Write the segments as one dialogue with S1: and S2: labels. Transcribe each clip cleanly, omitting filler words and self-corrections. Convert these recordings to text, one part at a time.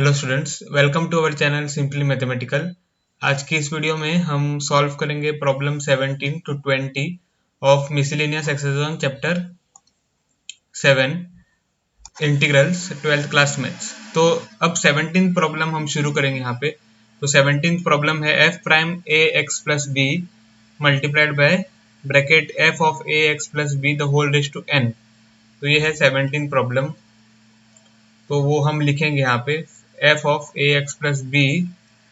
S1: Hello students, welcome to our channel simply mathematical. आज की इस वीडियो में हम सॉल्व करेंगे problem 17 to 20 of miscellaneous exercise chapter 7 integrals 12th class maths. तो अब 17th प्रॉब्लम हम शुरू करेंगे यहाँ पे। तो 17th प्रॉब्लम है f prime A x plus B multiplied by bracket f of A x plus B the whole raise to n. तो ये है 17th प्रॉब्लम। तो वो हम लिखेंगे यहाँ पे F of A x plus B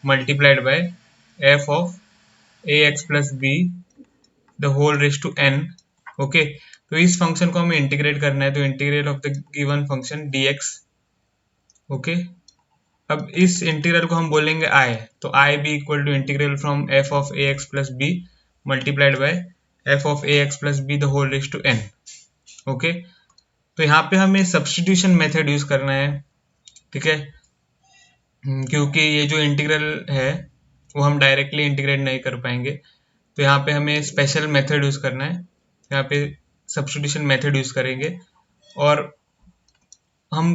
S1: multiplied by F of A x plus B the whole raise to N. Okay, तो इस फंक्शन को हमें इंटीग्रेट करना है, तो integrate of the given function dx। Okay, अब इस इंटीग्रल को हम बोलेंगे आई, तो I be equal to integral from F of A x plus B multiplied by F of A x plus B the whole raise to N. Okay, तो यहाँ पे हमें सब्सटीट्यूशन मेथड यूज करना है, ठीक है, क्योंकि ये जो इंटीग्रल है वो हम डायरेक्टली इंटीग्रेट नहीं कर पाएंगे। तो यहाँ पे हमें स्पेशल मेथड यूज करना है, यहाँ पे सब्स्टिट्यूशन मेथड यूज करेंगे। और हम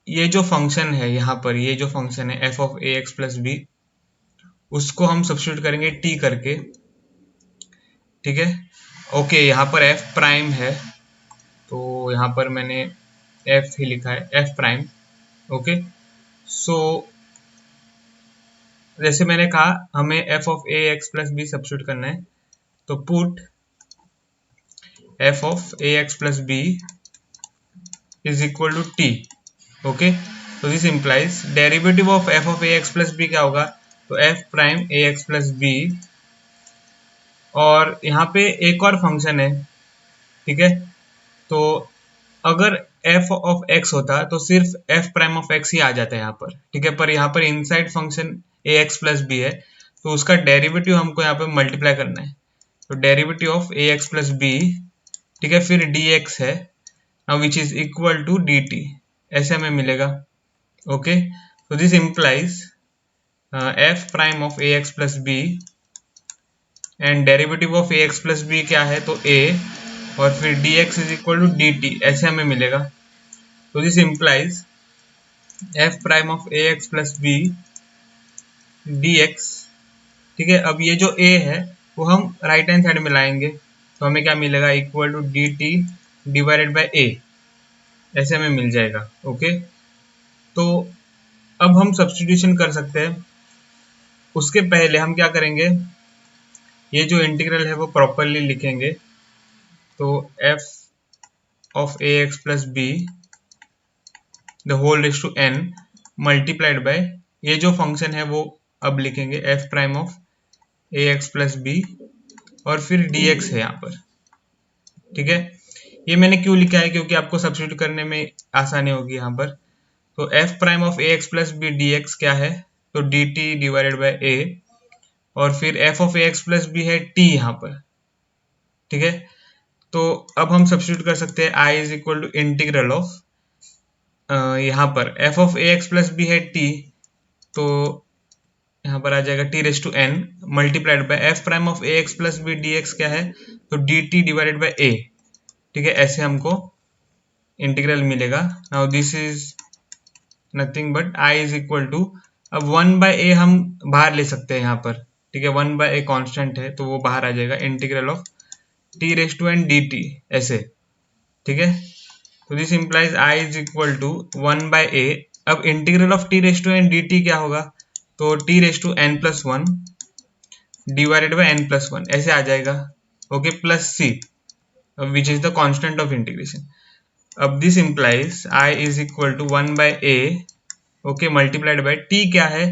S1: ये जो फंक्शन है यहाँ पर, ये जो फंक्शन है f of A x plus b, उसको हम सब्स्टिट्यूट करेंगे टी करके, ठीक है। ओके, यहाँ पर एफ प्राइम है, तो यहाँ पर मैंने एफ ही लिखा है, एफ प्राइम। ओके, सो जैसे मैंने कहा हमें F of A x plus B substitute करना है, तो put F of A x plus B is equal to T. Okay, तो this implies derivative of F of A x plus B क्या होगा, तो एफ प्राइम ए x plus B. और यहाँ पे एक और फंक्शन है, ठीक है, तो अगर एफ ऑफ एक्स होता तो सिर्फ एफ प्राइम ऑफ एक्स ही आ जाता है यहाँ पर, ठीक है, पर यहाँ पर इनसाइड फंक्शन ए एक्स प्लस बी है, तो उसका डेरिवेटिव हमको यहाँ पे मल्टीप्लाई करना है। तो derivative of A x plus b, ठीक है, फिर डी एक्स है which is equal to D T, ऐसे हमें मिलेगा। ओके, तो this implies f prime of A x plus b and derivative of A x plus B क्या है, तो ए, और फिर d x is equal to D T, ऐसे हमें मिलेगा। तो this implies f prime of A x plus B D x, ठीक है। अब ये जो ए है वो हम राइट हैंड साइड में लाएंगे, तो हमें क्या मिलेगा, equal to D T divided by A, ऐसे हमें मिल जाएगा। ओके, तो अब हम सब्स्टिट्यूशन कर सकते हैं। उसके पहले हम क्या करेंगे, ये जो इंटीग्रल है वो प्रॉपरली लिखेंगे। तो f of A x plus B the whole raise to N multiplied by, ये जो फंक्शन है वो अब लिखेंगे f prime of A x plus B, और फिर डी एक्स है यहाँ पर, ठीक है। ये मैंने क्यों लिखा है, क्योंकि आपको सब्स्टिट्यूट करने में आसानी होगी यहाँ पर। तो F prime of A x plus B D x क्या है, तो D T divided by a, और फिर f of A x plus B है टी यहाँ पर, ठीक है। तो अब हम सब्स्टिट्यूट कर सकते हैं I is equal to integral of, यहाँ पर F of A x plus B है टी, तो यहाँ पर आ जाएगा T raise to N multiplied by F prime of A x plus B D x क्या है, तो D T divided by A, ठीक है, ऐसे हमको इंटीग्रल मिलेगा। Now this is nothing but I is equal to, अब 1/a हम बाहर ले सकते हैं यहाँ पर, ठीक है, 1/a कांस्टेंट है तो वो बाहर आ जाएगा, integral of T raise to N D T, ऐसे, ठीक है। तो this implies I is equal to 1/a। अब integral of T raise to N D T क्या होगा, तो T raise to N plus one divided by N plus one, ऐसे आ जाएगा। Okay, plus C which is the constant of integration. अब this implies I is equal to 1/a, okay, multiplied by T क्या है,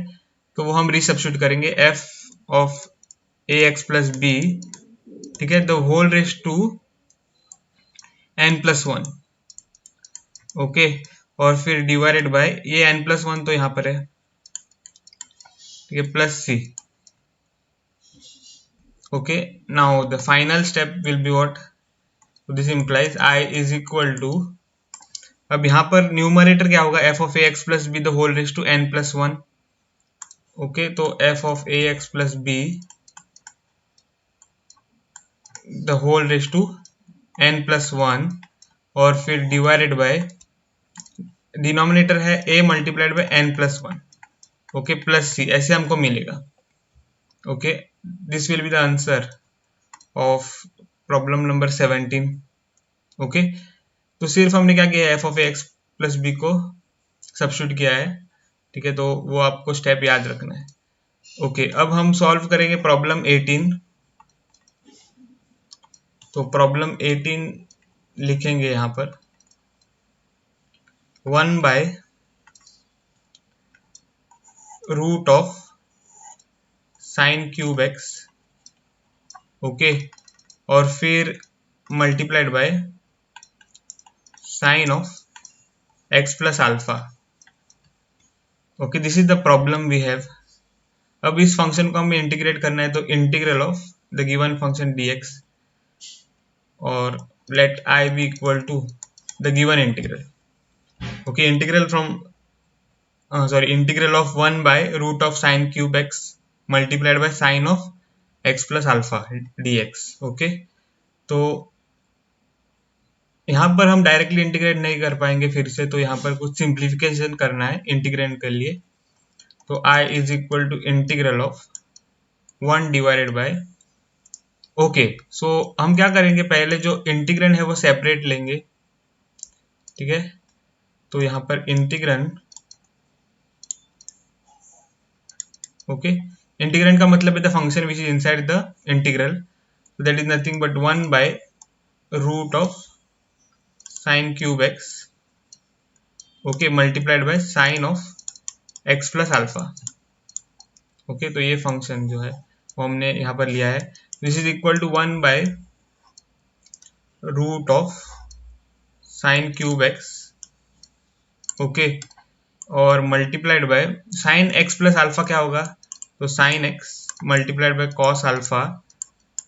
S1: तो वो हम resubstitute करेंगे f of A x plus b, ठीक है, the whole raise to N plus one. Okay, और फिर डिवाइडेड बाय ये एन प्लस वन तो यहाँ पर है, ठीक है, plus C. Okay, now the final step will be what, this implies I is equal to, अब यहाँ पर न्यूमरेटर क्या होगा, f of A x plus B the whole raise to N plus one. Okay, तो f of A x plus B the whole raise to N plus one, और फिर divided by denominator है a multiplied by n plus 1, okay, plus c, ऐसे हमको मिलेगा। Okay, this will be the answer of problem number 17। Okay, तो सिर्फ हमने क्या किया है, f of x plus b को सब्स्टिट्यूट किया है, ठीक है, तो वो आपको स्टेप याद रखना है। ओके, अब हम सॉल्व करेंगे प्रॉब्लम 18। तो प्रॉब्लम 18 लिखेंगे यहाँ पर 1 by root of sine cube x, okay, और फिर multiplied by sine of x plus alpha. Okay, this is the problem we have. अब इस फंक्शन को हमें इंटीग्रेट करना है, तो integral of the given function dx और let I be equal to the given integral. Okay, integral from integral of 1 by root of sine cube x multiplied by sine of x plus alpha dx. Okay, तो यहाँ पर हम directly integrate नहीं कर पाएंगे फिर से, तो यहाँ पर कुछ सिंप्लीफिकेशन करना है इंटीग्रेंड के लिए। तो I is equal to integral of 1 divided by, okay, so हम क्या करेंगे, पहले जो इंटीग्रेंड है वो सेपरेट लेंगे, ठीक है। तो यहाँ पर इंटीग्रेंड, ओके, इंटीग्रेंड का मतलब है the function which is inside the integral, so that is nothing but 1 by root of sine cube x, okay, multiplied by sine of x plus alpha. Okay, तो ये फंक्शन जो है वो हमने यहाँ पर लिया है, this is equal to 1 by root of sine cube x, okay, और multiplied by sine x plus alpha क्या होगा, तो sine X multiplied by cos alpha,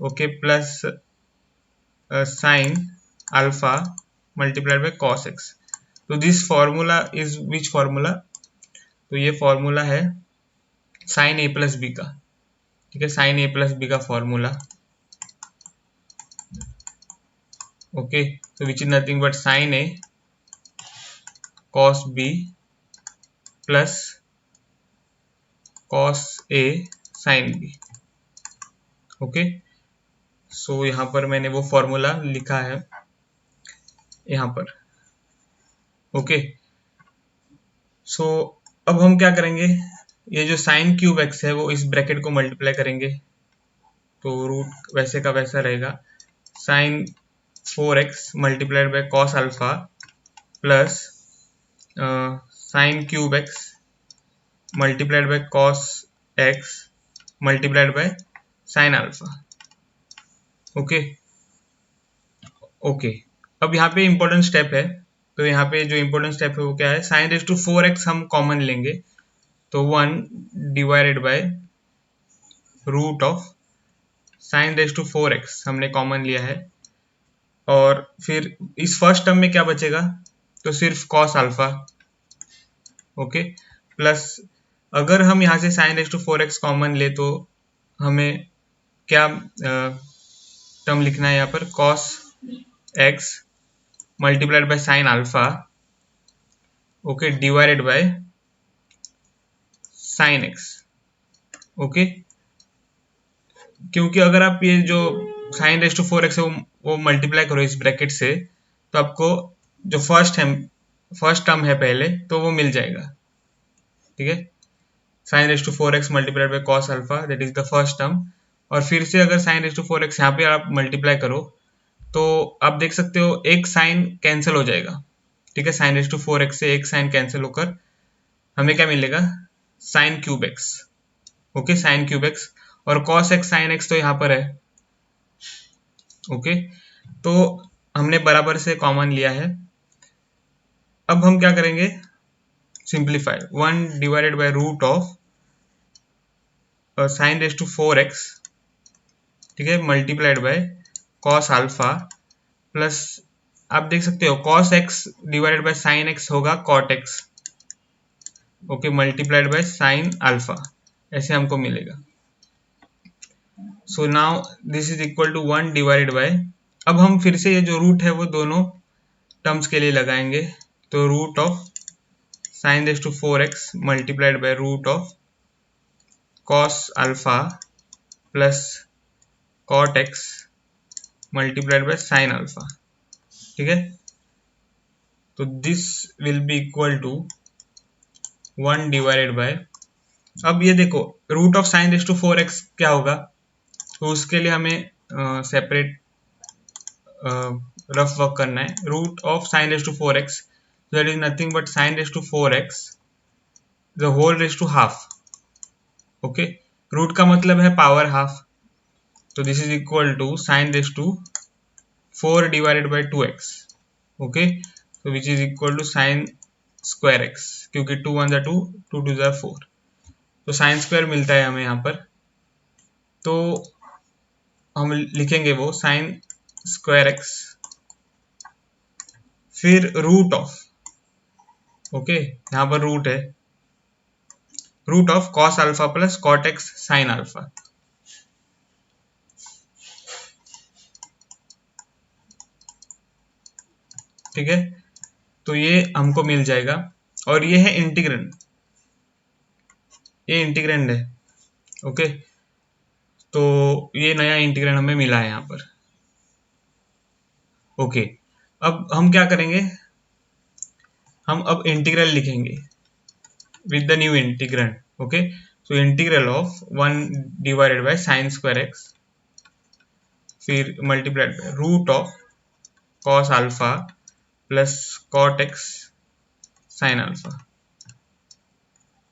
S1: okay, plus sine alpha multiplied by cos X. तो this formula is which formula, तो ये formula है sine A plus B का, ठीक है, साइन ए प्लस बी का फॉर्मूला। ओके, तो which is nothing but sine A cos B plus cos A sine B. Okay, so यहाँ पर मैंने वो फॉर्मूला लिखा है यहाँ पर। ओके, सो अब हम क्या करेंगे, ये जो साइन क्यूब एक्स है वो इस ब्रैकेट को मल्टीप्लाई करेंगे, तो रूट वैसे का वैसा रहेगा, sine 4x multiplied by cos alpha plus sine cube x multiplied by cos x multiplied by sine alpha. Okay, okay, अब यहाँ पे इंपॉर्टेंट स्टेप है, तो यहाँ पे जो इंपॉर्टेंट स्टेप है वो क्या है, साइन रेज टू 4x हम कॉमन लेंगे, तो 1 divided by root of sine raise to 4x हमने कॉमन लिया है, और फिर इस फर्स्ट टर्म में क्या बचेगा, तो सिर्फ कॉस अल्फा, ओके, प्लस अगर हम यहाँ से sign raise to 4x common ले तो हमें क्या टर्म लिखना है यहाँ पर, cos x multiplied by sine alpha, okay, divided by sine X. Okay, क्योंकि अगर आप ये जो साइन रेज टू 4x है वो मल्टीप्लाई करो इस ब्रैकेट से, तो आपको जो फर्स्ट टर्म है पहले, तो वो मिल जाएगा, ठीक है, sine raise to 4x multiplied by cos alpha, that is the first term, और फिर से अगर साइन रेज टू 4x यहाँ पे आप मल्टीप्लाई करो तो आप देख सकते हो एक साइन कैंसिल हो जाएगा, ठीक है, साइन रेज टू 4x से एक साइन कैंसिल होकर हमें क्या मिलेगा, sign cube x, okay, sign cube x, और कॉस एक्स साइन एक्स तो यहाँ पर है। ओके, तो हमने बराबर से कॉमन लिया है। अब हम क्या करेंगे, simplify 1 divided by root of sine raise to 4x, ठीक है, multiplied by cos alpha plus, आप देख सकते हो cos x divided by sine X होगा cot X, okay, multiplied by sine alpha, ऐसे हमको मिलेगा। So now this is equal to 1 divided by, अब हम फिर से ये जो रूट है वो दोनों टर्म्स के लिए लगाएंगे, तो root of sine raise to 4x multiplied by root of cos alpha plus cot x multiplied by sine alpha. ठीक है, तो this will be equal to 1 divided by, अब ये देखो root of sine raise to 4x क्या होगा, तो उसके लिए हमें सेपरेट रफ वर्क करना है। Root of sine raise to 4x that is nothing but sine raise to 4x the whole raise to half. Okay, root का मतलब है पावर हाफ, तो this is equal to sine raise to 4 divided by 2x। Okay, तो which is equal to sine square x, क्योंकि 2 1 2 2 2 4, तो sine square मिलता है हमें यहाँ पर, तो हम लिखेंगे वो साइन स्क्वायर एक्स फिर रूट ऑफ, ओके यहाँ पर रूट है, root of cos alpha plus cot x sine alpha. ठीक है, तो ये हमको मिल जाएगा, और ये है इंटीग्रेंड, ये इंटीग्रेंड है। ओके, तो ये नया इंटीग्रेंड हमें मिला है यहाँ पर। ओके, अब हम क्या करेंगे, हम अब इंटीग्रल लिखेंगे with the new integrand. Okay, so integral of 1 divided by sine square x फिर multiplied by root of cos alpha plus cot x sine alpha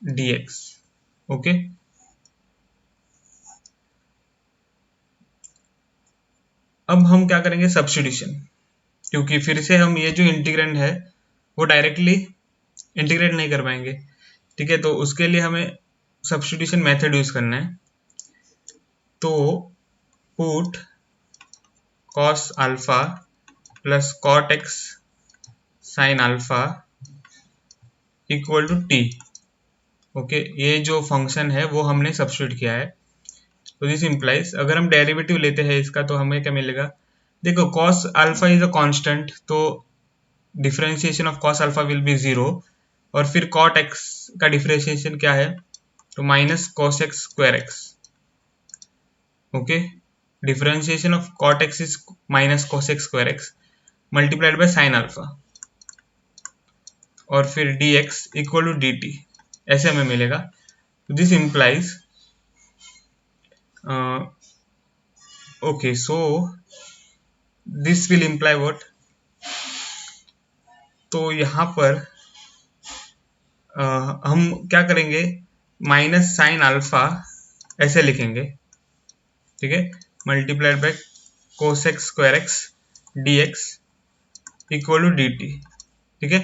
S1: dx। Okay, अब हम क्या करेंगे सब्स्टिट्यूशन, क्योंकि फिर से हम ये जो इंटीग्रेंड है वो डायरेक्टली इंटीग्रेट नहीं कर पाएंगे। ठीक है, तो उसके लिए हमें सब्स्टिट्यूशन मेथड यूज करना है, तो put cos alpha plus cot x sine alpha equal to T. Okay, ये जो फंक्शन है वो हमने सब्स्टिट्यूट किया है, तो दिस इंप्लाइज अगर हम डेरिवेटिव लेते हैं इसका तो हमें क्या मिलेगा, देखो cos alpha is a constant, तो differentiation of cos alpha will be 0, और फिर कॉट एक्स का डिफरेंशिएशन क्या है, तो minus cos x square x. Okay, differentiation of cot x is minus cos x square x multiplied by sine alpha, और फिर dx equal to dt, ऐसे हमें मिलेगा। This implies okay, so this will imply what, तो यहाँ पर हम क्या करेंगे, माइनस साइन अल्फा ऐसे लिखेंगे। ठीक है, multiplied by cos x square x dx equal to dt। ठीक है,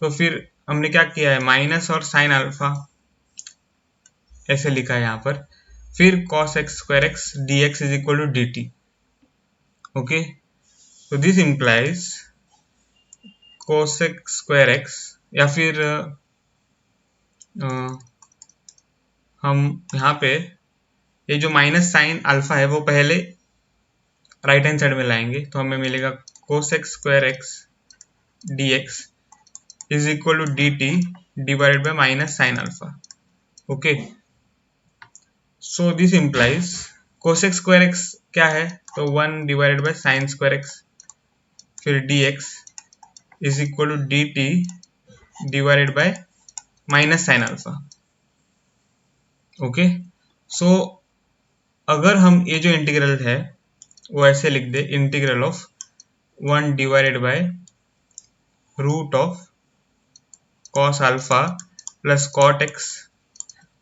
S1: तो फिर हमने क्या किया है, माइनस और साइन अल्फा ऐसे लिखा है यहाँ पर, फिर cos x square x dx is equal to dt। Okay, तो this implies cos x square X, या फिर हम यहाँ पे ये जो माइनस साइन अल्फा है वो पहले राइट हैंड साइड में लाएंगे, तो हमें मिलेगा cos x square x dx is equal to dt divided by minus sine alpha. Okay, so this implies cos x square X क्या है, तो 1 divided by sine square x फिर dx is equal to dt divided by minus sine alpha. Okay, so अगर हम ये जो integral है वो ऐसे लिख दे, integral of 1 divided by root of cos alpha plus cot X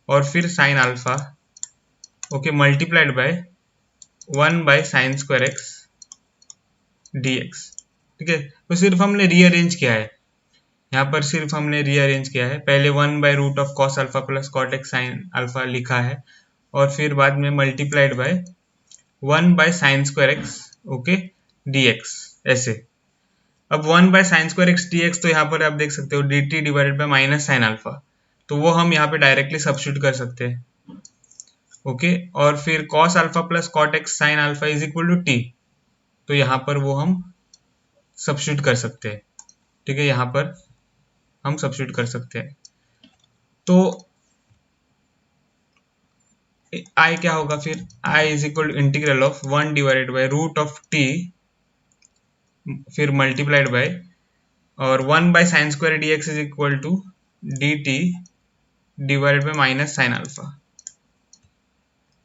S1: और फिर sign alpha, okay multiplied by 1 by sine square x dx। ठीक है, तो सिर्फ हमने रीअरेंज किया है, यहाँ पर सिर्फ हमने रीअरेंज किया है, पहले 1 by root of cos alpha plus cot x sine alpha लिखा है, और फिर बाद में multiplied by 1 by sine square x okay dx ऐसे। अब 1 by sine square x dx, तो यहाँ पर आप देख सकते हो dt divided by minus sine alpha, तो वो हम यहाँ पे डायरेक्टली सब्स्टिट्यूट कर सकते हैं। ओके, और फिर cos alpha plus cot x sine alpha is equal to t, तो यहाँ पर वो हम सब्स्टिट्यूट कर सकते हैं। ठीक है, यहाँ पर हम सब्स्टिट्यूट कर सकते हैं। तो आई क्या होगा फिर, I is equal to integral of 1 divided by root of T, फिर मल्टीप्लाइड बाय, और 1 by sine square D x is equal to D T divided by minus sine alpha.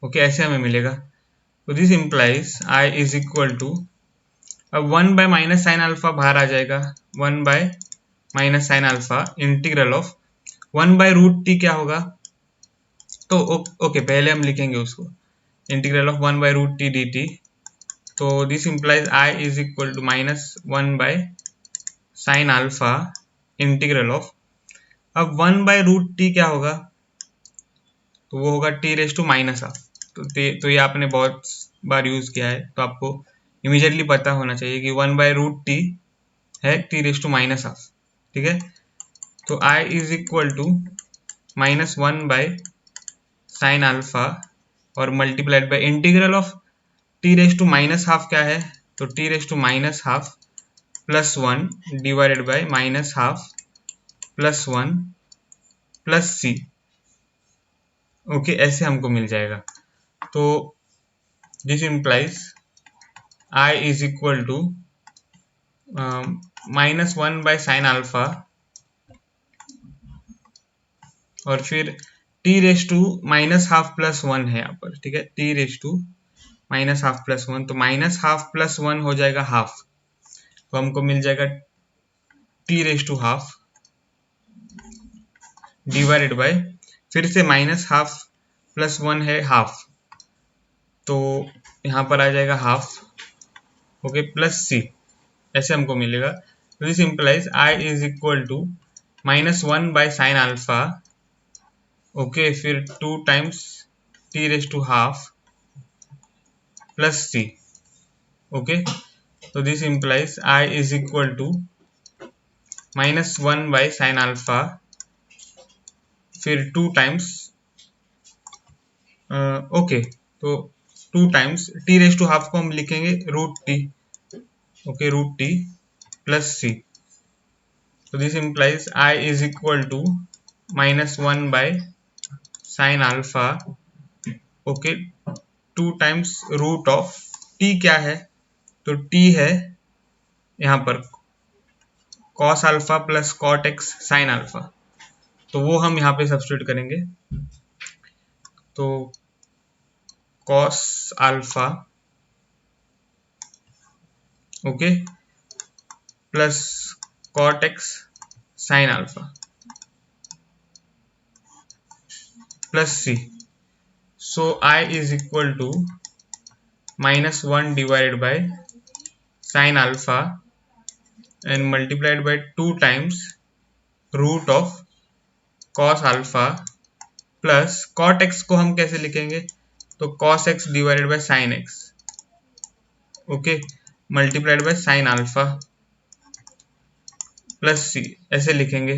S1: Okay, ऐसे हमें मिलेगा। तो this implies I is equal to, अब 1 by minus sine alpha बाहर आ जाएगा, 1 by minus sine alpha integral of 1 by root T क्या होगा, तो ओके पहले हम लिखेंगे उसको, integral of 1 by root T D T. तो this implies I is equal to minus 1 by sine alpha integral of, अब 1 बाय रूट टी क्या होगा, तो वो होगा t raise to minus half. तो ये आपने बहुत बार यूज किया है, तो आपको इमीडिएटली पता होना चाहिए कि 1 बाय रूट टी है T raise to minus half. ठीक है, तो I is equal to minus 1 by sine alpha और multiplied by integral of T raise to minus half क्या है, तो T raise to minus half plus 1 divided by minus half plus 1 plus C. Okay, ऐसे हमको मिल जाएगा। तो this implies I is equal to minus 1 by sine alpha और फिर t raise to minus half plus 1 है यहाँ पर। ठीक है, T raise to minus half plus 1, तो माइनस हाफ प्लस 1 हो जाएगा हाफ, तो हमको मिल जाएगा t raise to half divided by, फिर से माइनस हाफ प्लस 1 है हाफ, तो यहाँ पर आ जाएगा हाफ, ओके, प्लस सी, ऐसे हमको मिलेगा। तो this implies I is equal to minus 1 by sine alpha, okay, फिर 2 times T raise to half plus C. Okay, तो this implies I is equal to minus 1 by sine alpha, फिर 2 times, okay, तो 2 times T raise to half को हम लिखेंगे root T, okay, root T plus सी। तो this implies I is equal to minus 1 by sine alpha, okay, 2 times root of t क्या है, तो t है यहाँ पर cos alpha plus cot x sine alpha, तो वो हम यहाँ पे सब्स्टिट्यूट करेंगे। तो cos alpha, okay, plus cot x sine alpha plus c. So I is equal to minus 1 divided by sine alpha and multiplied by 2 times root of cos alpha plus cot x को हम कैसे लिखेंगे, तो cos x divided by sine X, okay, multiplied by sine alpha plus C, ऐसे लिखेंगे।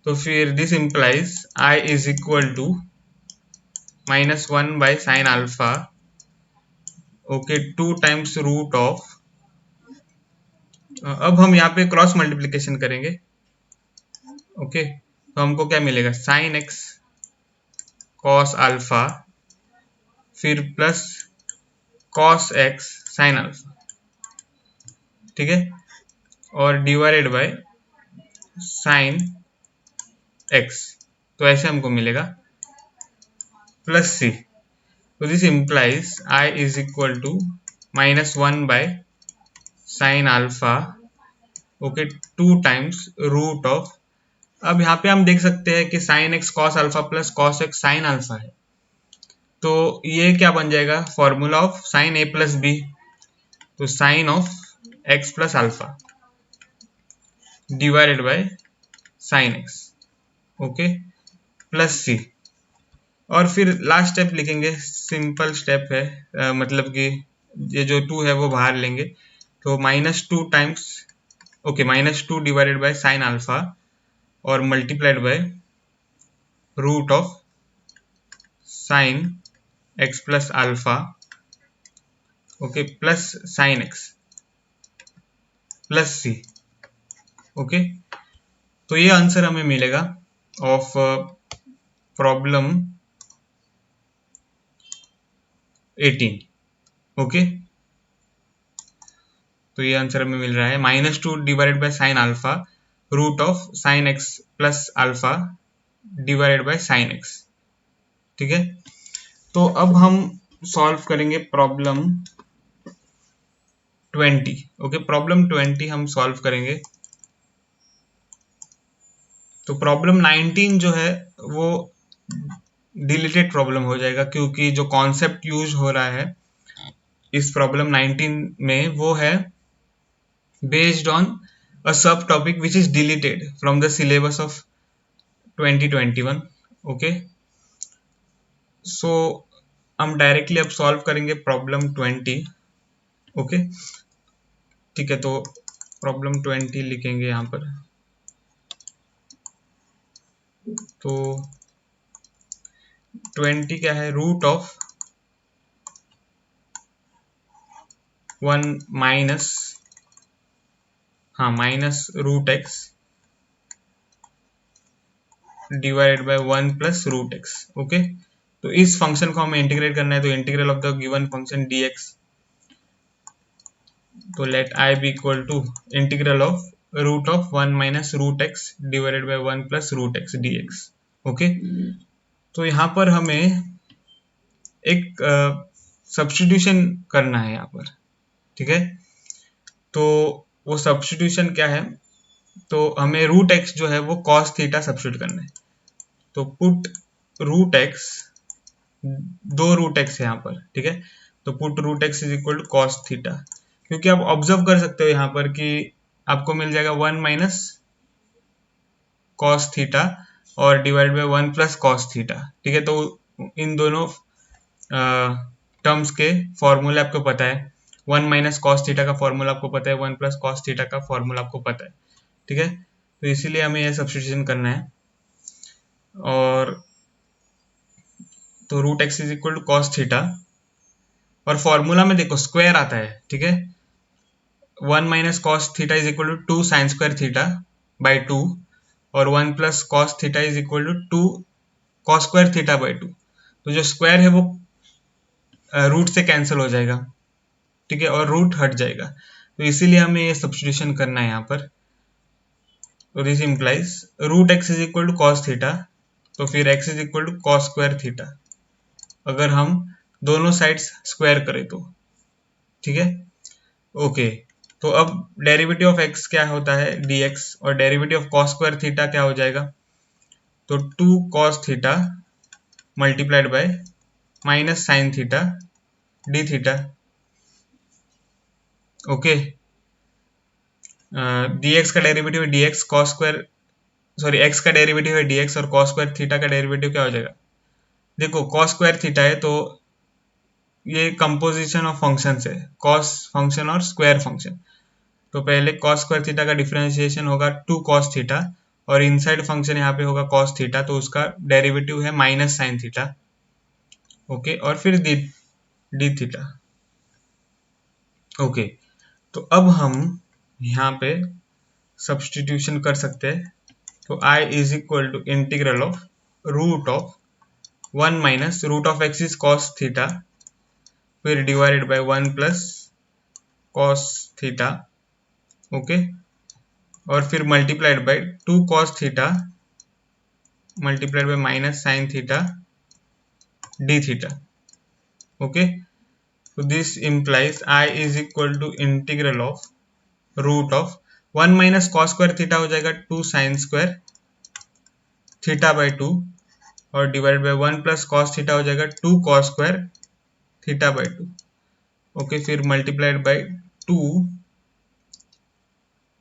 S1: तो फिर this implies I is equal to minus 1 by sine alpha, okay, 2 times root of, अब हम यहाँ पे क्रॉस मल्टीप्लिकेशन करेंगे, ओके, तो हमको क्या मिलेगा, साइन एक्स कॉस अल्फा फिर plus cos X sine alpha, ठीक है, और डिवाइडेड बाय साइन एक्स, तो ऐसे हमको मिलेगा प्लस सी। तो this implies I is equal to minus 1 by sine alpha, okay, 2 times root of, अब यहाँ पे हम देख सकते हैं कि sine X cos alpha plus cos X sine alpha है, तो ये क्या बन जाएगा, formula of sine A plus B, तो sine of x plus alpha divided by sine X, okay, plus C, और फिर लास्ट स्टेप लिखेंगे, सिंपल स्टेप है, मतलब कि ये जो 2 है वो बाहर लेंगे, तो minus 2 times, okay, minus 2 divided by sine alpha और multiplied by root of sine x plus alpha, okay, plus sine x plus C, okay, तो ये आंसर हमें मिलेगा ऑफ प्रॉब्लम 18। ओके, तो ये आंसर हमें मिल रहा है -2 divided by sine alpha root of sine x plus alpha divided by sine x. ठीक है, तो अब हम सॉल्व करेंगे प्रॉब्लम 20। ओके, प्रॉब्लम 20 हम सॉल्व करेंगे। तो प्रॉब्लम 19 जो है वो डिलीटेड प्रॉब्लम हो जाएगा, क्योंकि जो कॉन्सेप्ट यूज हो रहा है इस प्रॉब्लम 19 में वो है based on a subtopic which is deleted from the syllabus of 2021। Okay, so हम डायरेक्टली अब सॉल्व करेंगे प्रॉब्लम 20। ओके, ठीक है, तो प्रॉब्लम 20 लिखेंगे यहाँ पर। तो 20 क्या है, रूट ऑफ 1 माइनस, हाँ, minus root x divided by 1 plus root x. Okay, तो इस फंक्शन को हमें इंटीग्रेट करना है, तो integral of the given function dx, तो let i be equal to integral of root of 1 minus root x divided by 1 plus root x dx। Okay, तो यहाँ पर हमें एक सब्स्टिट्यूशन करना है यहाँ पर। ठीक है, तो वो सब्स्टिट्यूशन क्या है, तो हमें रूट एक्स जो है वो कॉस थीटा सब्स्टिट्यूट करना है। तो पुट रूट एक्स, दो रूट एक्स है यहाँ पर। ठीक है, तो put root x is equal to cos theta, क्योंकि आप ऑब्जर्व कर सकते हो यहाँ पर कि आपको मिल जाएगा 1 माइनस कॉस थीटा और divide by 1 plus cos theta. ठीक है, तो इन दोनों टर्म्स के फॉर्मूला आपको पता है। 1 माइनस कॉस थीटा का फॉर्मूला आपको पता है, 1 प्लस कॉस थीटा का फॉर्मूला आपको पता है। ठीक है, तो इसीलिए हमें यह सब्स्टिट्यूशन करना है। और तो root x is equal to cos theta, और फॉर्मूला में देखो स्क्वायर आता है। ठीक है, 1 minus cos theta is equal to 2 sine square theta by 2, और 1 plus cos theta is equal to 2 cos square theta by 2। तो जो स्क्वायर है वो रूट से कैंसिल हो जाएगा। ठीक है, और रूट हट जाएगा, तो इसीलिए हमें ये सब्स्टिट्यूशन करना है यहाँ पर। तो this implies root x is equal to cos theta, तो फिर x is equal to cos square theta, अगर हम दोनों साइड्स स्क्वायर करें तो। ठीक है, ओके, तो अब डेरिवेटिव ऑफ एक्स क्या होता है dx, और derivative of cos square theta क्या हो जाएगा, तो 2 cos theta multiplied by minus sine theta D theta. Okay, dx का डेरिवेटिव है dx cos square, sorry x का डेरिवेटिव है dx, और कॉस स्क्वायर थीटा का डेरिवेटिव क्या हो जाएगा, देखो कॉस स्क्वायर थीटा है तो ये कंपोजिशन ऑफ फंक्शन है, कॉस फंक्शन और स्क्वायर फंक्शन। तो पहले कॉस स्क्वायर थीटा का डिफरेंशिएशन होगा 2 कॉस थीटा, और इनसाइड फंक्शन यहाँ पे होगा कॉस थीटा, तो उसका डेरिवेटिव है माइनस साइन थीटा। ओके, और फिर डी थीटा। ओके, तो अब हम यहाँ पे सब्स्टिट्यूशन कर सकते हैं। तो i is equal to integral of root of 1 minus root of X is cos theta, फिर divided by 1 plus cos theta. Okay, और फिर multiplied by 2 cos theta multiplied by minus sine theta D theta. Okay, so this implies I is equal to integral of root of 1 minus cos square theta हो जाएगा 2 sine square theta by 2, और divide by 1 plus cos theta हो जाएगा 2 cos square theta by 2। Okay, फिर multiplied by 2।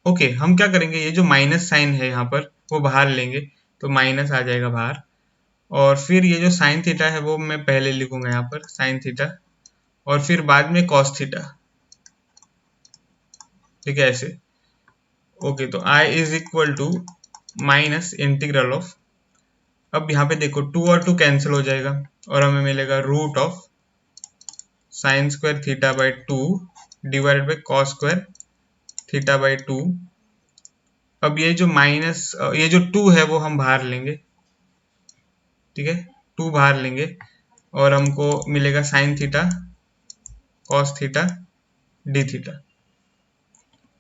S1: Okay, हम क्या करेंगे, ये जो माइनस साइन है यहाँ पर वो बाहर लेंगे, तो माइनस आ जाएगा बाहर, और फिर ये जो साइन थीटा है वो मैं पहले लिखूंगा यहाँ पर साइन थीटा, और फिर बाद में कॉस थीटा। ठीक है, ऐसे। ओके, तो i is equal to minus integral of, अब यहाँ पे देखो 2 और 2 कैंसिल हो जाएगा, और हमें मिलेगा root of sine square theta by 2 divided by cos square theta by 2 अब ये जो माइनस ये जो 2 है वो हम बाहर लेंगे, ठीक है, 2 बाहर लेंगे और हमको मिलेगा sine theta cos theta D theta.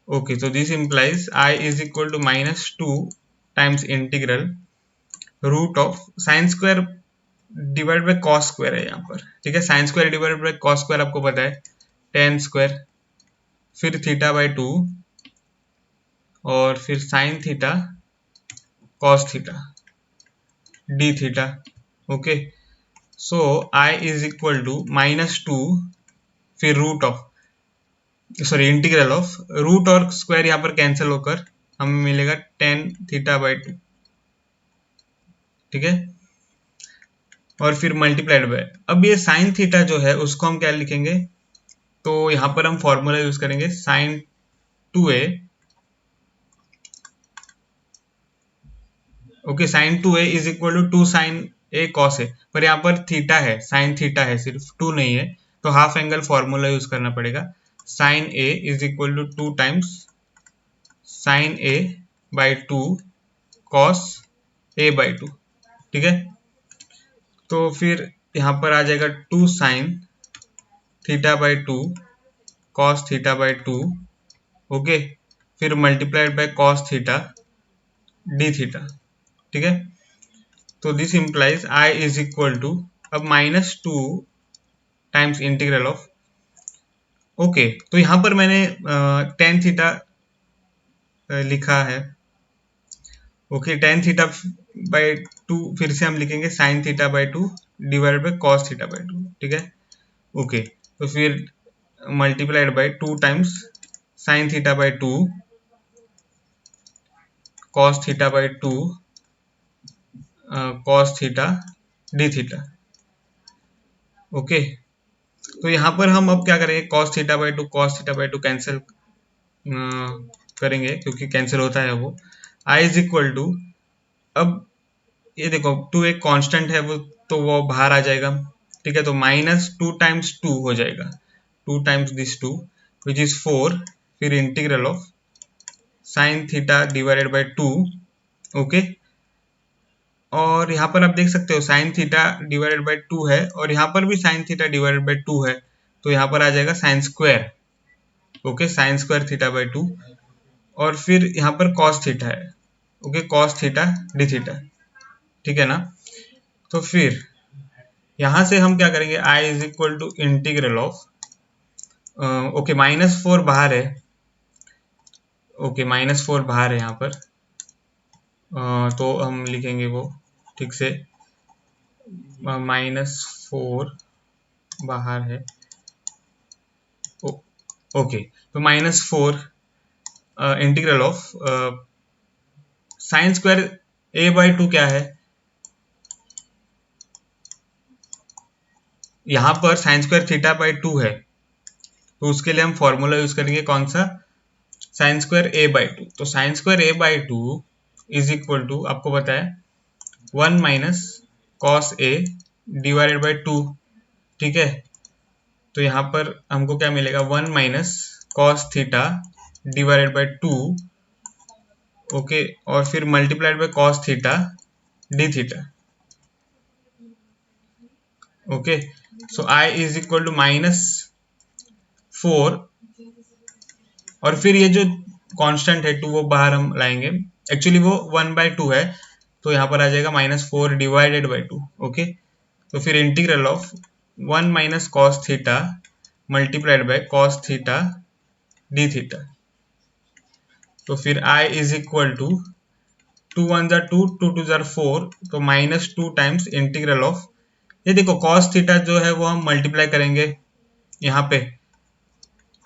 S1: Okay, so this implies I is equal to -2 times integral root of sine square divide by cos square है यहाँ पर, ठीक है। Sine square divide by cos square आपको पता है टेन स्क्वायर, फिर theta by 2 और फिर sine theta cos theta D theta. Okay, so I is equal to -2 फिर root of sorry integral of root और स्क्वायर यहाँ पर कैंसिल होकर हमें मिलेगा टेन थीटा बाय 2, ठीक है, और फिर मल्टीप्लाइड बाय, अब ये साइन थीटा जो है उसको हम क्या लिखेंगे, तो यहाँ पर हम फॉर्मूला यूज करेंगे sine 2a। Okay, sine 2a is equal to 2 sine a cos a, पर यहाँ पर थीटा है, साइन थीटा है, सिर्फ 2 नहीं है, तो हाफ एंगल फॉर्मूला यूज करना पड़ेगा। Sine a is equal to 2 times sine a by 2 cos a by 2, ठीक है। तो फिर यहाँ पर आ जाएगा 2 sine theta by 2 cos theta by 2, okay, फिर multiplied by cos theta D theta, ठीक है। तो this implies I is equal to अब -2 टाइम्स इंटीग्रल ऑफ, ओके, तो यहाँ पर मैंने टेन थीटा लिखा है, ओके, टेन थीटा बाई 2 फिर से हम लिखेंगे sign theta by 2 divided by cos theta by 2, ठीक है। ओके, तो फिर multiplied by 2 times sine theta by 2 cos theta by 2 cos theta D theta. Okay, तो यहाँ पर हम अब क्या करेंगे, cos theta by 2 cos theta by 2 cancel करेंगे क्योंकि कैंसिल होता है वो। I इज इक्वल टू अब ये देखो 2 एक कांस्टेंट है वो, तो वो बाहर आ जाएगा, ठीक है, तो -2 टाइम्स 2 हो जाएगा, 2 टाइम्स दिस 2 विच इज 4, फिर integral of sine theta divided by 2, okay, और यहाँ पर आप देख सकते हो साइन थीटा डिवाइडेड बाई 2 है और यहाँ पर भी साइन थीटा डिवाइडेड बाई 2 है, तो यहाँ पर आ जाएगा sine square, okay, sign square theta by 2, और फिर यहाँ पर कॉस थीटा है, okay, cos theta D theta, ठीक है ना। तो फिर यहाँ से हम क्या करेंगे, I is equal to integral of, okay, -4 बाहर है, ओके, -4 बाहर है यहाँ पर, तो हम लिखेंगे वो ठीक से, -4 बाहर है, ओके, तो -4 integral of sine square a by 2 क्या है, यहाँ पर साइन स्क्वायर थीटा बाई 2 है, तो उसके लिए हम फॉर्मूला यूज करेंगे कौन सा, साइन स्क्वायर a बाई 2, तो sine square a by 2 is equal to आपको पता है 1 minus cos a divided by 2, ठीक है, तो यहाँ पर हमको क्या मिलेगा 1 minus cos theta divided by 2, okay, और फिर multiplied by cos theta D theta, okay, so I is equal to -4 और फिर ये जो कांस्टेंट है 2 वो बाहर हम लाएंगे, एक्चुअली वो 1/2 है, तो यहाँ पर आ जाएगा -4 डिवाइडेड बाई 2, ओके, तो फिर integral of 1 minus cos theta multiplied by cos theta D theta, तो फिर I इज इक्वल टू 2 1 जार 2 2 2 जार 4, तो -2 टाइम्स इंटीग्रल ऑफ, ये देखो कॉस थीटा जो है वो हम मल्टीप्लाई करेंगे यहाँ पे,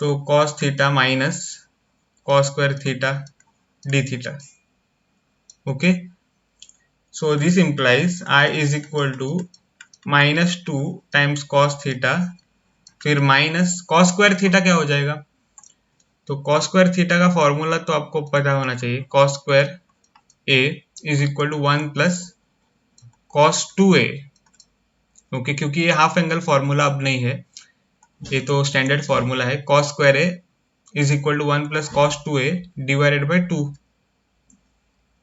S1: तो cos theta minus cos square theta D theta, okay, so this implies I is equal to -2 times cos theta, फिर माइनस कॉस स्क्वायर थीटा क्या हो जाएगा, तो कॉस स्क्वायर थीटा का फॉर्मूला तो आपको पता होना चाहिए, cos square a is equal to 1 plus cos 2a, okay, क्योंकि ये हाफ एंगल फॉर्मूला अब नहीं है, ये तो स्टैंडर्ड फॉर्मूला है, cos square a is equal to 1 plus cos 2a divided by 2,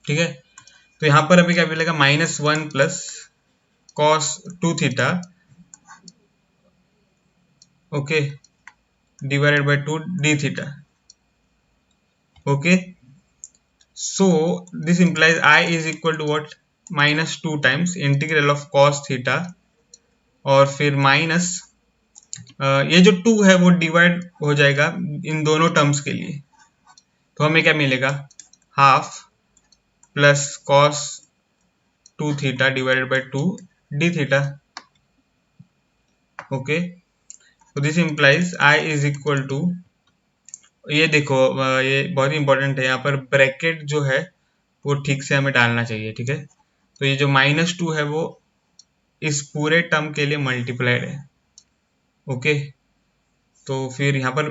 S1: ठीक है। तो यहाँ पर अभी क्या मिलेगा, -1 plus cos 2 theta, okay, divided by 2 D theta, okay. So this implies I is equal to what, -2 times integral of cos theta, और फिर माइनस ये जो 2 है वो डिवाइड हो जाएगा इन दोनों टर्म्स के लिए, तो हमें क्या मिलेगा, half plus cos 2 theta divided by 2 D theta, okay. तो this implies I is equal to, ये देखो ये बहुत ही इंपॉर्टेंट है, यहाँ पर ब्रैकेट जो है वो ठीक से हमें डालना चाहिए, ठीक है। तो ये जो -2 है वो इस पूरे टर्म के लिए मल्टीप्लाइड है, ओके। तो फिर यहाँ पर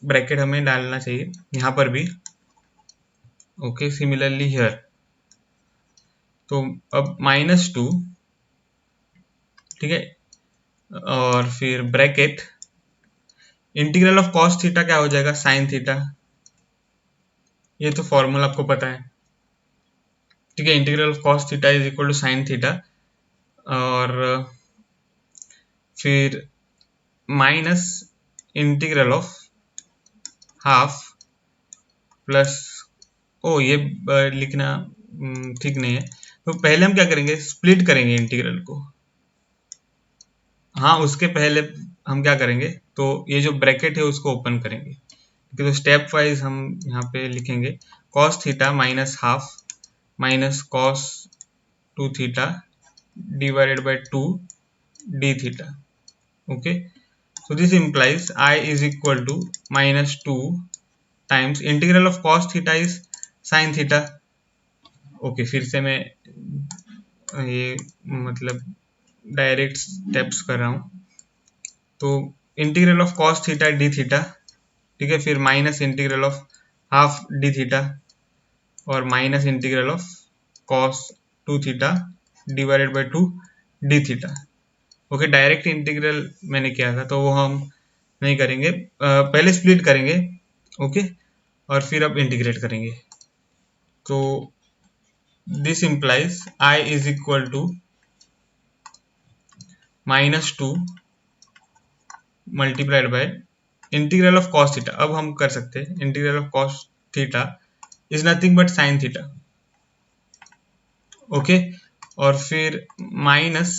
S1: ब्रैकेट हमें डालना चाहिए, यहाँ पर भी, ओके, सिमिलरली हियर। तो अब -2, ठीक है, और फिर bracket integral of cos theta क्या हो जाएगा, साइन थीटा, ये तो फॉर्मूला आपको पता है, ठीक है। Integral of cos theta is equal to sine theta, और फिर minus integral of half plus, ओ ये लिखना ठीक नहीं है, तो पहले हम क्या करेंगे, स्प्लिट करेंगे इंटीग्रल को, हाँ उसके पहले हम क्या करेंगे, तो ये जो ब्रैकेट है उसको ओपन करेंगे, तो स्टेप वाइज हम यहाँ पे लिखेंगे cos theta minus half minus cos 2 theta divided by 2 D theta, okay. So this implies I is equal to -2 times integral of cos theta is sine theta, okay. फिर से मैं ये मतलब डायरेक्ट स्टेप्स कर रहा हूँ, तो integral of cos theta D theta, ठीक है, फिर minus integral of half D theta, और minus integral of cos 2 theta divided by 2 D theta, okay. Direct integral मैंने किया था तो वो हम नहीं करेंगे, पहले स्प्लिट करेंगे, ओके, और फिर अब इंटीग्रेट करेंगे। तो this implies I is equal to -2 multiplied by integral of cos theta, अब हम कर सकते हैं integral of cos theta is nothing but sine theta, okay. और फिर माइनस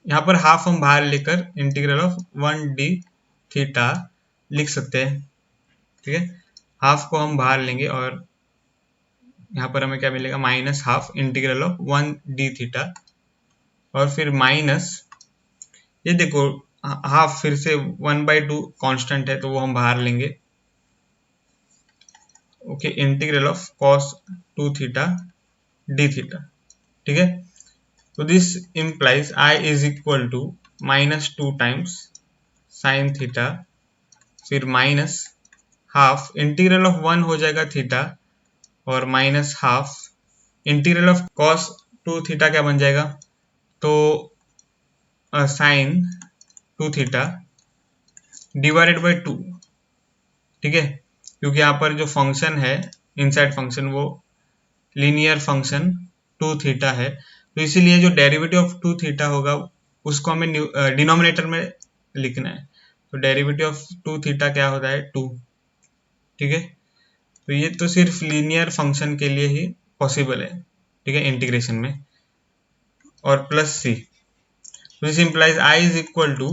S1: यहाँ पर हाफ हम बाहर लेकर इंटीग्रल ऑफ 1 डी थीटा लिख सकते हैं, ठीक है। हाफ को हम बाहर लेंगे और यहाँ पर हमें क्या मिलेगा, -half integral of 1 D theta, और फिर माइनस, ये देखो हाफ फिर से 1/2 कांस्टेंट है तो वो हम बाहर लेंगे, okay, integral of cos 2 theta D theta, ठीक है। तो this implies I is equal to -2 times sine theta, फिर माइनस हाफ इंटीग्रल ऑफ 1 हो जाएगा थीटा, और minus half integral of cos 2 theta क्या बन जाएगा, तो साइन 2 थीटा डिवाइडेड बाय 2, ठीक है, क्योंकि यहाँ पर जो फंक्शन है इनसाइड फंक्शन वो लीनियर फंक्शन 2 थीटा है, तो इसीलिए जो डेरिवेटिव ऑफ 2 थीटा होगा उसको हमें डिनोमिनेटर में लिखना है, तो डेरिवेटिव ऑफ 2 थीटा क्या होता है, 2, ठीक है। तो ये तो सिर्फ लीनियर फंक्शन के लिए ही पॉसिबल है, ठीक है, इंटीग्रेशन में, और plus C, this implies I is equal to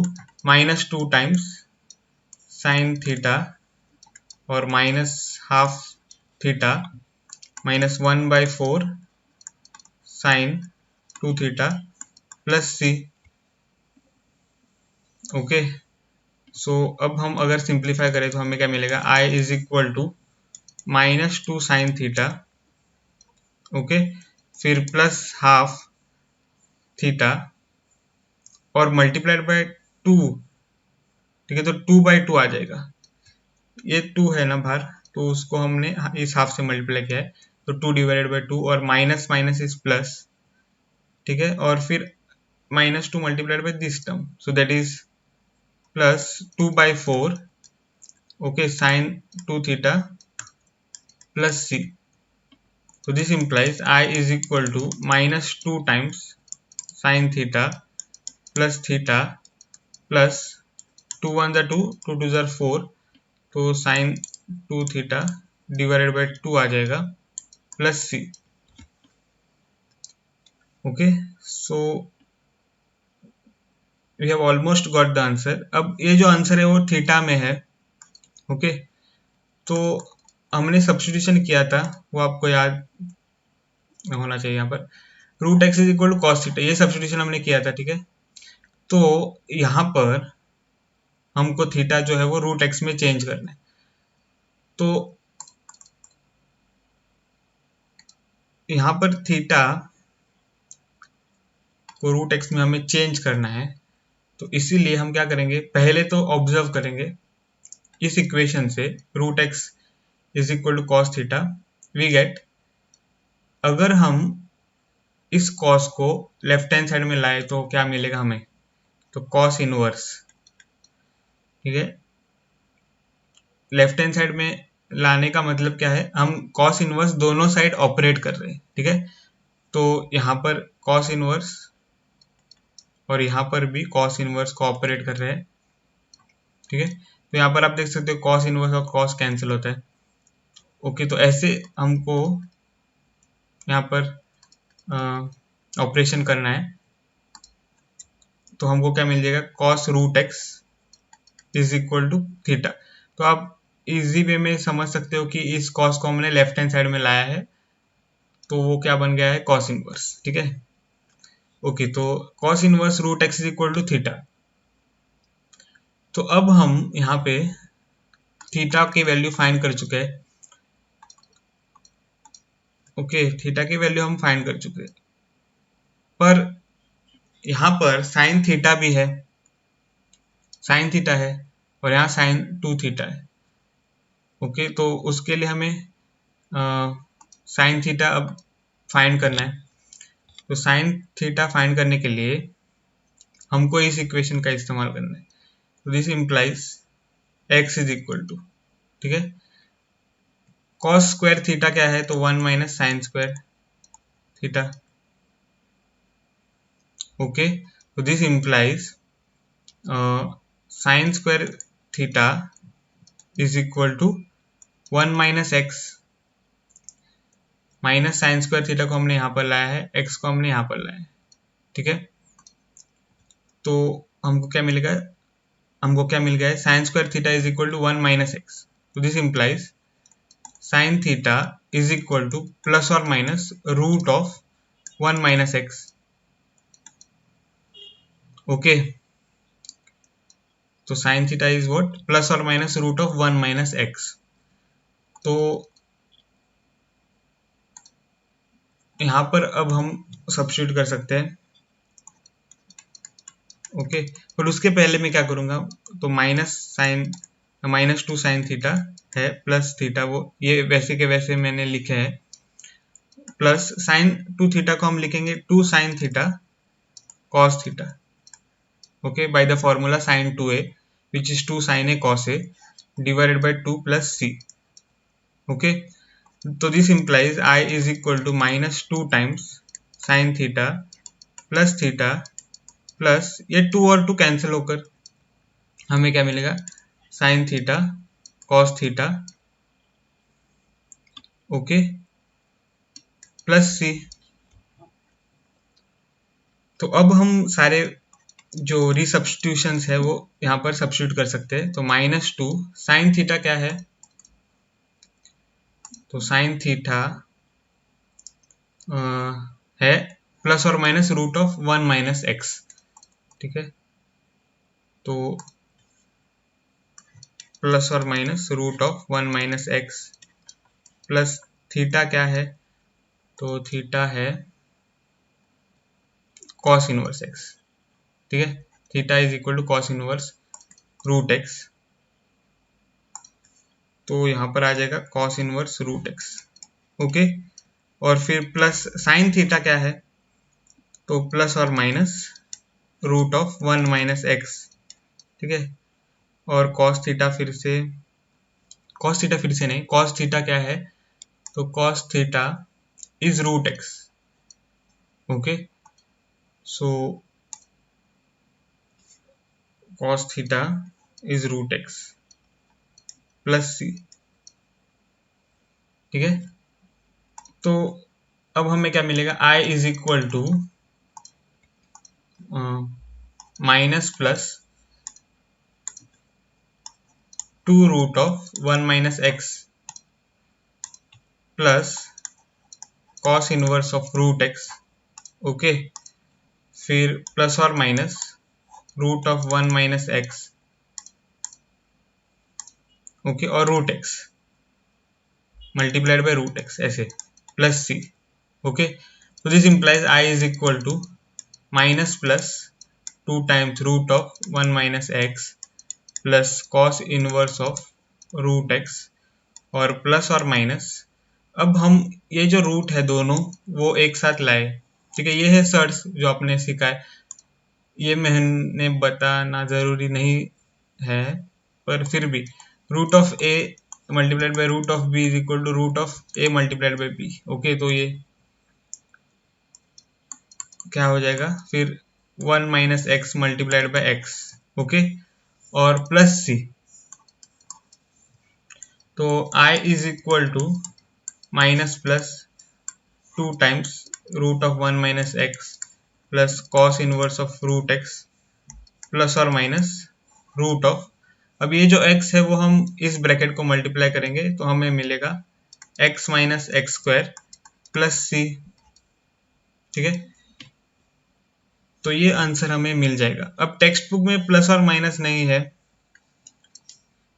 S1: -2 times sine theta, और -half theta -1/4 sine 2 theta plus सी, ओके। सो अब हम अगर सिंप्लीफाई करें तो हमें क्या मिलेगा, I is equal to -2 sine theta, okay, फिर प्लस हाफ थीटा और मल्टीप्लाइड बाय 2, ठीक है, तो 2/2 आ जाएगा, ये 2 है ना बाहर, तो उसको हमने इस हाफ से मल्टीप्लाई किया है, तो 2 डिवाइडेड बाय 2, और माइनस माइनस इज प्लस, ठीक है, और फिर -2 multiplied by this term, so that is plus 2/4, okay, sine 2 theta plus सी, तो this implies I is equal to -2 times sine theta plus theta plus 2 1 ज़ा 2 2 2 ज़ा 4, तो साइन 2 थीटा डिवाइडेड बाई 2 आ जाएगा plus C. Okay, so we have almost got the answer. अब ये जो answer है वो थीटा में है। ओके, तो हमने सब्स्टिट्यूशन किया था वो आपको याद होना चाहिए। यहाँ पर root x is equal to cos theta, ये सब्स्टिट्यूशन हमने किया था। ठीक है, तो यहाँ पर हमको थीटा जो है वो रूट एक्स में चेंज करना है। तो यहाँ पर थीटा को रूट एक्स में हमें चेंज करना है, तो इसीलिए हम क्या करेंगे, पहले तो ऑब्जर्व करेंगे इस इक्वेशन से root x is equal to cos theta we get, अगर हम इस कॉस को लेफ्ट हैंड साइड में लाए तो क्या मिलेगा हमें, तो कॉस इनवर्स। ठीक है, लेफ्ट हैंड साइड में लाने का मतलब क्या है, हम कॉस इनवर्स दोनों साइड ऑपरेट कर रहे हैं। ठीक है, तो यहाँ पर कॉस इनवर्स और यहाँ पर भी कॉस इनवर्स को ऑपरेट कर रहे हैं। ठीक है, तो यहाँ पर आप देख सकते हो कॉस इनवर्स और कॉस कैंसिल होता है। ओके, तो ऐसे हमको यहाँ पर ऑपरेशन करना है, तो हमको क्या मिल जाएगा, cos root x is equal to theta. तो आप इजी वे में समझ सकते हो कि इस कॉस को हमने लेफ्ट हैंड साइड में लाया है, तो वो क्या बन गया है, कॉस इनवर्स। ठीक है, ओके, तो cos inverse root x is equal to theta. तो अब हम यहाँ पे थीटा की वैल्यू फाइंड कर चुके हैं। ओके, थीटा की वैल्यू हम फाइंड कर चुके हैं, पर यहाँ पर साइन थीटा भी है, साइन थीटा है, और यहाँ साइन 2 थीटा है। ओके, तो उसके लिए हमें साइन थीटा अब फाइंड करना है। तो साइन थीटा फाइंड करने के लिए हमको इस इक्वेशन का इस्तेमाल करना है। तो this implies X is equal to, ठीक है, कॉस स्क्वायर थीटा क्या है, तो 1 minus sine square theta. Okay, तो this implies sine square theta is equal to 1 minus X, minus sine square theta को हमने यहाँ पर लाया है, एक्स को हमने यहाँ पर लाया है। ठीक है, तो हमको क्या मिलेगा, हमको क्या मिल गया है, sine square theta is equal to 1 minus X. तो this implies sine theta is equal to plus और minus root of 1 minus X. Okay, तो sine theta is what, plus और minus root of 1 minus X. तो यहाँ पर अब हम substitute कर सकते हैं। ओके, पर उसके पहले मैं क्या करूँगा, तो -2 साइन थीटा है प्लस थीटा, वो ये वैसे के वैसे मैंने लिखे हैं, प्लस साइन 2 थीटा को हम लिखेंगे 2 sine theta cos theta. Okay, by the formula sine 2a which is 2 sine a cos a divided by 2 plus c। Okay, तो this implies i is equal to -2 times sine theta plus theta plus ये 2 और 2 cancel होकर हमें क्या मिलेगा, sine theta cos theta, okay, plus सी। तो अब हम सारे जो रिसब्स्टिट्यूशंस है वो यहाँ पर सब्स्टिट्यूट कर सकते हैं। तो -2 साइन थीटा क्या है, तो साइन थीटा है प्लस और minus root of 1 minus x. ठीक है, तो प्लस और minus root of 1 minus x plus theta क्या है, तो थीटा है कॉस इनवर्स एक्स। ठीक है, theta is equal to cos inverse root x, तो यहाँ पर आ जाएगा cos inverse root x. Okay, और फिर प्लस साइन थीटा क्या है, तो प्लस और minus root of 1 minus x. ठीक है, और कॉस थीटा फिर से, कॉस थीटा फिर से नहीं, कॉस थीटा क्या है, तो cos theta is root x. Okay, so cos theta is root x plus c. ठीक है, तो अब हमें क्या मिलेगा, i is equal to minus plus 2 root of 1 minus x plus cos inverse of root x. Okay, फिर plus और minus root of 1 minus X. Okay, और root X multiplied by root X ऐसे प्लस सी. Okay, तो this implies I is equal to minus plus 2 times root of 1 minus x plus cos inverse of root X और plus और minus. अब हम ये जो root है दोनों वो एक साथ लाए. ठीक है, ये है सर्च जो आपने सीखा है, ये मैंने बताना जरूरी नहीं है, पर फिर भी root of a multiplied by root of b is equal to root of a multiplied by b. Okay, तो ये क्या हो जाएगा फिर 1 minus x multiplied by x. Okay, और प्लस सी. तो i is equal to minus plus 2 times root of 1 minus x plus cos inverse of root x plus और minus root of. अब ये जो x है वो हम इस ब्रैकेट को मल्टीप्लाई करेंगे तो हमें मिलेगा x minus X square plus C. ठीक है, तो ये आंसर हमें मिल जाएगा. अब टेक्स्ट बुक में प्लस और माइनस नहीं है,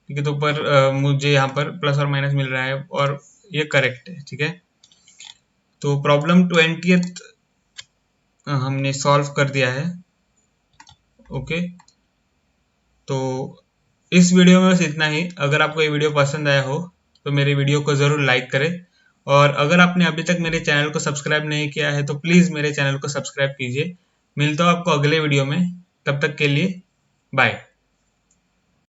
S1: ठीक है, तो पर मुझे यहाँ पर प्लस और माइनस मिल रहा है और ये करेक्ट है. ठीक है, तो प्रॉब्लम 20th हमने सॉल्व कर दिया है. ओके, तो इस वीडियो में बस इतना ही. अगर आपको ये वीडियो पसंद आया हो तो मेरे वीडियो को ज़रूर लाइक करें, और अगर आपने अभी तक मेरे चैनल को सब्सक्राइब नहीं किया है तो प्लीज़ मेरे चैनल को सब्सक्राइब कीजिए. मिलता हूँ आपको अगले वीडियो में, तब तक के लिए बाय.